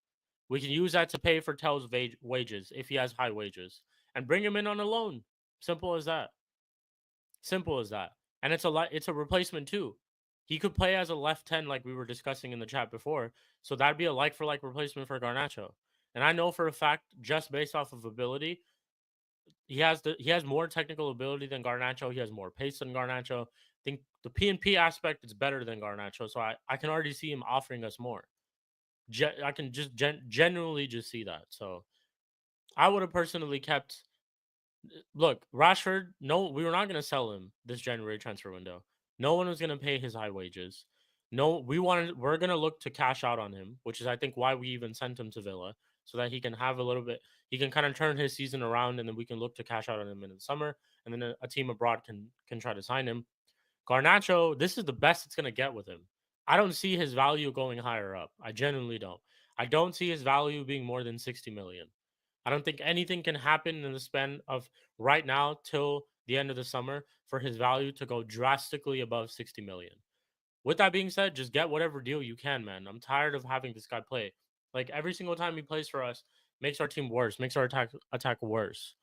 We can use that to pay for TEL's wages if he has high wages and bring him in on a loan. Simple as that. Simple as that. And it's a replacement too. He could play as a left 10 like we were discussing in the chat before. So that'd be a like for like replacement for Garnacho. And I know for a fact, just based off of ability, he has more technical ability than Garnacho. He has more pace than Garnacho. I think the P&P aspect is better than Garnacho. So I can already see him offering us more. I can just genuinely just see that. So I would have personally kept. Look, Rashford. No, we were not going to sell him this January transfer window. No one was going to pay his high wages. No, we're going to look to cash out on him, which is I think why we even sent him to Villa so that he can have a little bit. He can kind of turn his season around, and then we can look to cash out on him in the summer, and then a team abroad can try to sign him. Garnacho, this is the best it's going to get with him. I don't see his value going higher up. I genuinely don't. I don't see his value being more than 60 million. I don't think anything can happen in the span of right now till the end of the summer for his value to go drastically above 60 million. With that being said, just get whatever deal you can, man. I'm tired of having this guy play. Like every single time he plays for us, makes our team worse, makes our attack worse.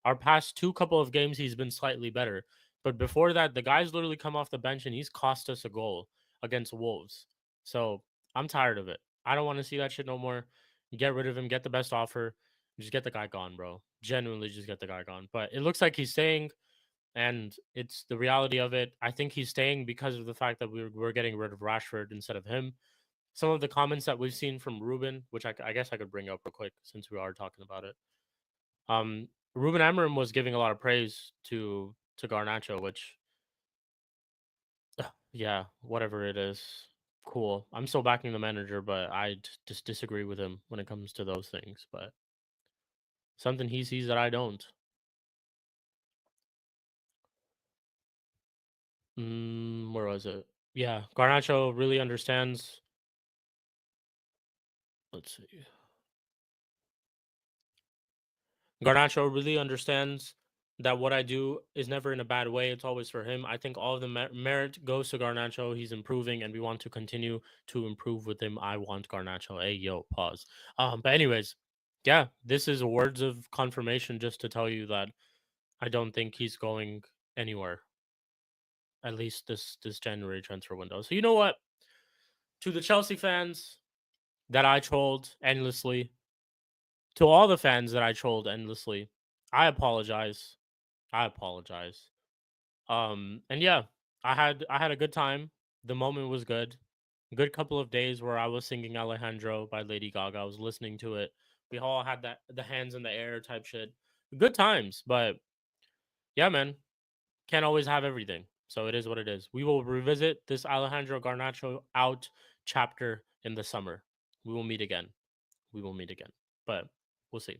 Our past two couple of games, he's been slightly better, but before that, the guy's literally come off the bench and he's cost us a goal against Wolves. So I'm tired of it. I don't want to see that shit no more. Get rid of him. Get the best offer. Just get the guy gone, bro. Genuinely, just get the guy gone. But it looks like he's staying, and it's the reality of it. I think he's staying because of the fact that we're getting rid of Rashford instead of him. Some of the comments that we've seen from Ruben, which I guess I could bring up real quick since we are talking about it. Ruben Amorim was giving a lot of praise to Garnacho, which, yeah, whatever it is, cool. I'm still backing the manager, but I just disagree with him when it comes to those things. But something he sees that I don't. Where was it? Yeah, Garnacho really understands. Let's see. Garnacho really understands that what I do is never in a bad way. It's always for him. I think all of the merit goes to Garnacho. He's improving, and we want to continue to improve with him. I want Garnacho. Hey, yo, pause. But anyways, yeah, this is words of confirmation just to tell you that I don't think he's going anywhere. At least this January transfer window. So you know what? To the Chelsea fans that I trolled endlessly, to all the fans that I trolled endlessly, I apologize. I apologize. And yeah, I had a good time. The moment was good. Good couple of days where I was singing Alejandro by Lady Gaga. I was listening to it. We all had that the hands in the air type shit. Good times, but yeah, man, can't always have everything. So it is what it is. We will revisit this Alejandro Garnacho out chapter in the summer. We will meet again. We will meet again. But we'll see.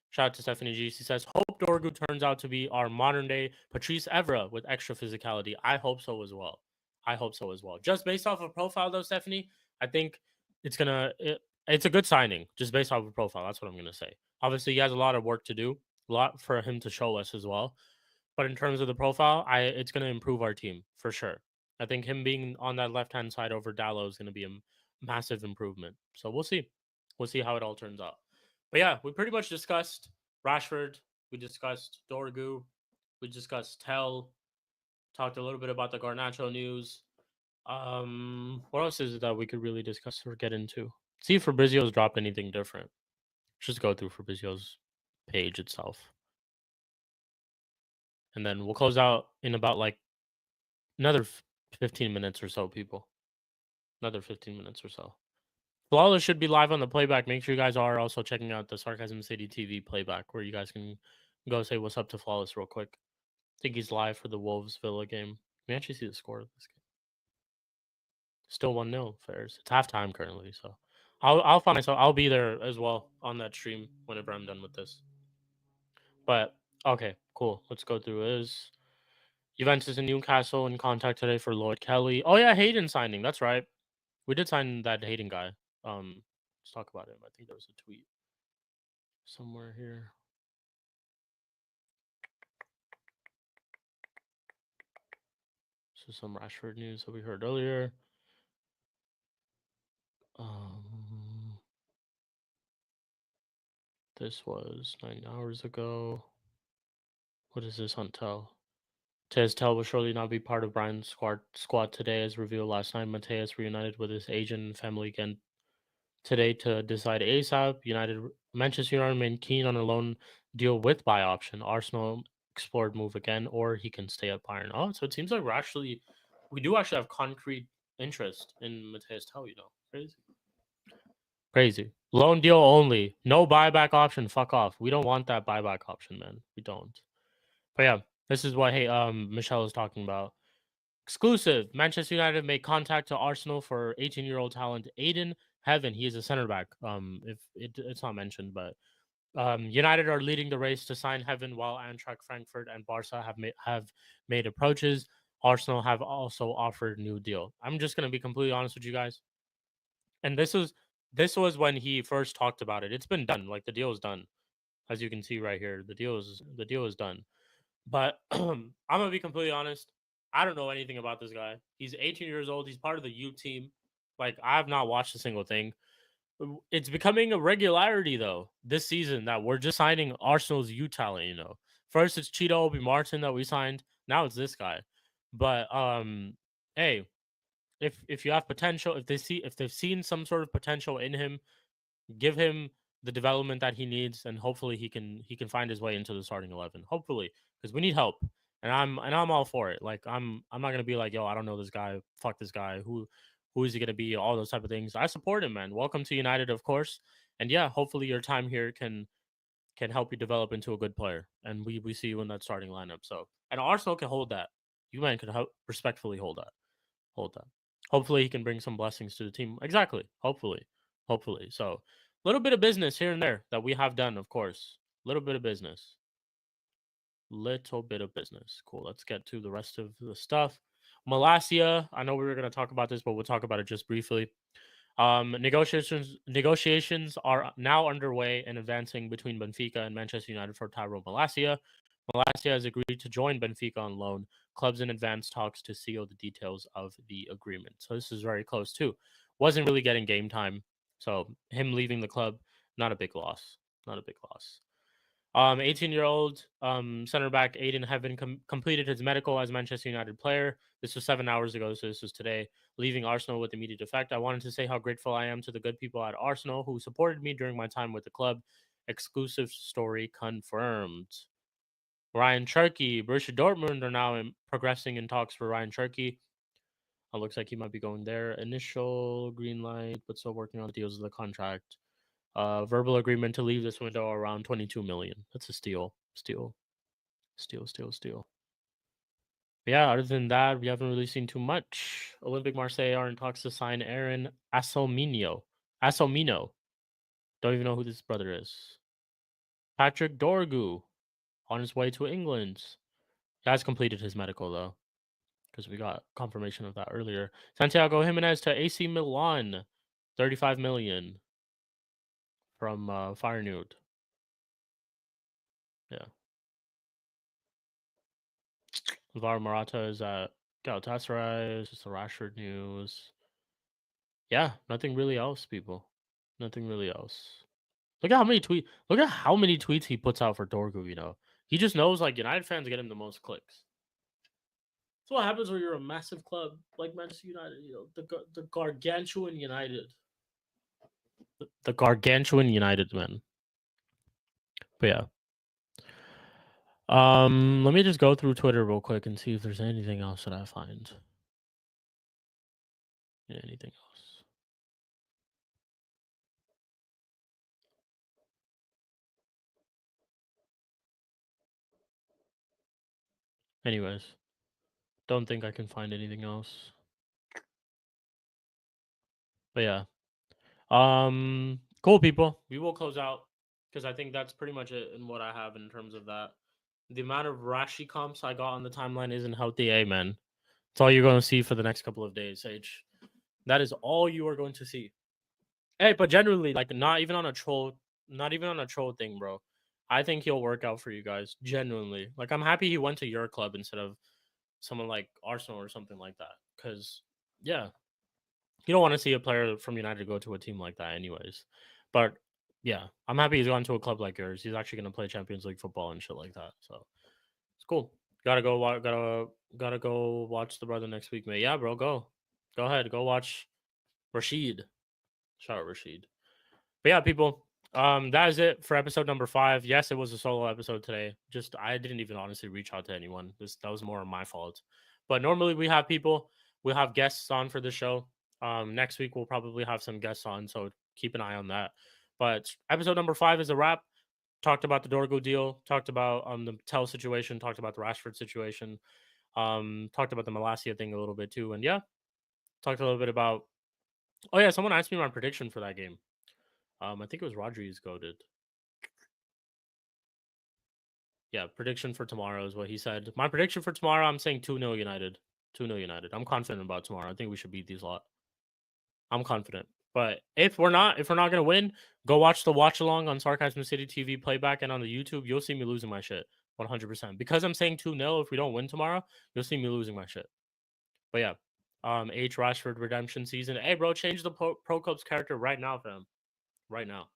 Shout out to Stephanie G. She says, hope DORGU turns out to be our modern day Patrice Evra with extra physicality. I hope so as well. I hope so as well. Just based off of profile, though, Stephanie, I think it's a good signing, just based off of profile. That's what I'm going to say. Obviously, he has a lot of work to do, a lot for him to show us as well. But in terms of the profile, it's going to improve our team for sure. I think him being on that left-hand side over Dallo is going to be a massive improvement. So we'll see. We'll see how it all turns out. But yeah, we pretty much discussed Rashford. We discussed Dorgu. We discussed TEL. Talked a little bit about the Garnacho news. What else is it that we could really discuss or get into? See if Fabrizio's dropped anything different. Just go through Fabrizio's page itself. And then we'll close out in about like another 15 minutes or so, people. Another 15 minutes or so. Flawless should be live on the playback. Make sure you guys are also checking out the Sarcasm City TV playback where you guys can go say what's up to Flawless real quick. I think he's live for the Wolves Villa game. We actually see the score of this game. Still 1-0 Fairs. It's halftime currently, so I'll find myself. I'll be there as well on that stream whenever I'm done with this. But okay, cool. Let's go through this. Juventus and Newcastle in contact today for Lloyd Kelly. Oh yeah, Hayden signing. That's right. We did sign that Hayden guy. Let's talk about him. I think there was a tweet somewhere here. So some Rashford news that we heard earlier. This was 9 hours ago. What is this on TEL? TEL will surely not be part of Brian's squad today, as revealed last night. Mateus reunited with his agent and family again today to decide ASAP. Manchester United remain keen on a loan deal with buy option. Arsenal explored move again, or he can stay at Bayern. Oh, so it seems like we do actually have concrete interest in Mateus TEL. Crazy. Loan deal only. No buyback option. Fuck off. We don't want that buyback option, man. We don't. But yeah, this is what Michelle is talking about. Exclusive. Manchester United made contact to Arsenal for 18-year-old talent Aiden Heaven. He is a center back. If it's not mentioned, but United are leading the race to sign Heaven, while Eintracht Frankfurt and Barca have made approaches. Arsenal have also offered new deal. I'm just gonna be completely honest with you guys, and this was when he first talked about it. It's been done. Like the deal is done, as you can see right here. The deal is done. But I'm gonna be completely honest. I don't know anything about this guy. He's 18 years old. He's part of the U team. Like I have not watched a single thing. it's becoming a regularity though this season that we're just signing Arsenal's youth talent. You know, first it's Cheetah Obi Martin that we signed. Now it's this guy. But hey, if you have potential, if they've seen some sort of potential in him, give him the development that he needs, and hopefully he can find his way into the starting 11. Hopefully, because we need help, and I'm all for it. Like I'm not gonna be like, yo, I don't know this guy, fuck this guy, who is he gonna be, all those type of things. I support him, man. Welcome to United, of course, and yeah, hopefully your time here can help you develop into a good player, and we see you in that starting lineup. So, and Arsenal can hold that. You man can respectfully hold that. Hopefully, he can bring some blessings to the team. Exactly. Hopefully. So, a little bit of business here and there that we have done, of course. Little bit of business. Little bit of business. Cool. Let's get to the rest of the stuff. Malasia. I know we were going to talk about this, but we'll talk about it just briefly. Negotiations are now underway and advancing between Benfica and Manchester United for Tyrone Malasia. Malasia has agreed to join Benfica on loan. Clubs in advanced talks to seal the details of the agreement. So this is very close too. Wasn't really getting game time. So him leaving the club, not a big loss. Not a big loss. 18-year-old center back Aiden Heaven completed his medical as Manchester United player. This was 7 hours ago, so this was today. Leaving Arsenal with immediate effect. I wanted to say how grateful I am to the good people at Arsenal who supported me during my time with the club. Exclusive story confirmed. Ryan Cherky, Borussia Dortmund are now progressing in talks for Ryan Cherky. It looks like he might be going there. Initial green light, but still working on the deals of the contract. Verbal agreement to leave this window around 22 million. That's a steal. Steal. But yeah, other than that, we haven't really seen too much. Olympic Marseille are in talks to sign Aaron Assomino. Don't even know who this brother is. Patrick Dorgu on his way to England. He has completed his medical though, because we got confirmation of that earlier. Santiago Jimenez to AC Milan, 35 million from Feyenoord. Yeah. Alvaro Morata is at Galatasaray. It's just the Rashford news. Yeah, nothing really else, people. Nothing really else. Look at how many tweets he puts out for Dorgu, you know. He just knows like United fans get him the most clicks. That's what happens when you're a massive club like Manchester United, you know, the gargantuan United. The gargantuan United, man. But yeah. Let me just go through Twitter real quick and see if there's anything else that I find. Anything else? Anyways, don't think I can find anything else. But yeah. Cool people. We will close out because I think that's pretty much it in what I have in terms of that. The amount of Rashi comps I got on the timeline isn't healthy, man. It's all you're going to see for the next couple of days, H. That is all you are going to see. Hey, but generally, like not even on a troll thing, bro. I think he'll work out for you guys. Genuinely. Like I'm happy he went to your club instead of someone like Arsenal or something like that. Cause yeah, you don't want to see a player from United go to a team like that, anyways. But yeah, I'm happy he's gone to a club like yours. He's actually gonna play Champions League football and shit like that. So it's cool. Gotta go watch the brother next week, mate. Yeah, bro, go ahead, go watch Rashid. Shout out Rashid. But yeah, people, that is it for episode number 5. Yes, it was a solo episode today. Just I didn't even honestly reach out to anyone. That was more my fault. But normally we have guests on for the show. Next week we'll probably have some guests on, so keep an eye on that. But episode number 5 is a wrap. Talked about the DORGU deal, talked about the TEL situation, talked about the Rashford situation, talked about the Malasia thing a little bit too, and yeah, talked a little bit about. Oh yeah, someone asked me my prediction for that game. I think it was Rodriguez goaded. Yeah, prediction for tomorrow is what he said. My prediction for tomorrow, I'm saying 2-0 United. 2-0 United. I'm confident about tomorrow. I think we should beat these lot. I'm confident. But if we're not gonna win, go watch the watch along on Sarcasm City TV playback and on the YouTube. You'll see me losing my shit 100%. Because I'm saying 2-0 if we don't win tomorrow, you'll see me losing my shit. But yeah. H Rashford redemption season. Hey bro, change the Pro Club's character right now, fam. right now.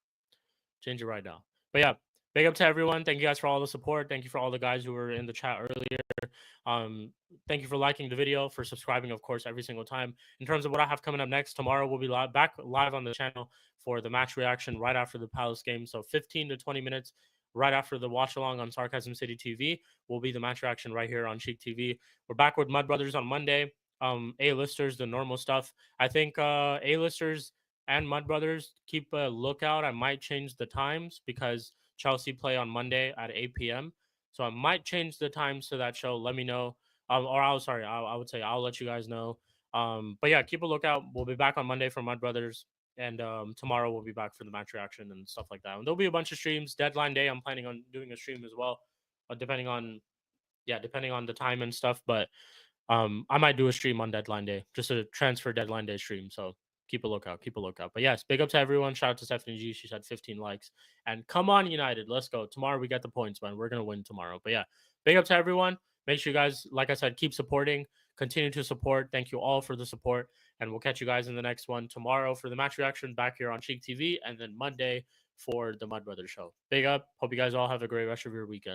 Change it right now. But yeah, big up to everyone. Thank you guys for all the support. Thank you for all the guys who were in the chat earlier. Thank you for liking the video, for subscribing, of course, every single time. In terms of what I have coming up next, tomorrow we'll be back live on the channel for the match reaction right after the Palace game. So 15 to 20 minutes right after the watch along on Sarcasm City TV will be the match reaction right here on Cheek TV. We're back with Mud Brothers on Monday. A-listers, the normal stuff. I think A-listers and Mud Brothers, keep a lookout. I might change the times because Chelsea play on Monday at 8 p.m. So I might change the times to that show. Let me know. I would say I'll let you guys know. But yeah, keep a lookout. We'll be back on Monday for Mud Brothers. And tomorrow we'll be back for the match reaction and stuff like that. And there'll be a bunch of streams. Deadline day, I'm planning on doing a stream as well. Depending on the time and stuff. But I might do a stream on deadline day, just a transfer deadline day stream. So keep a lookout. But yes, big up to everyone. Shout out to Stephanie G. She said 15 likes. And come on, United. Let's go. Tomorrow we get the points, man. We're gonna win tomorrow. But yeah, big up to everyone. Make sure you guys, like I said, keep supporting. Continue to support. Thank you all for the support. And we'll catch you guys in the next one tomorrow for the match reaction back here on Cheek TV, and then Monday for the Mud Brothers show. Big up. Hope you guys all have a great rest of your weekend.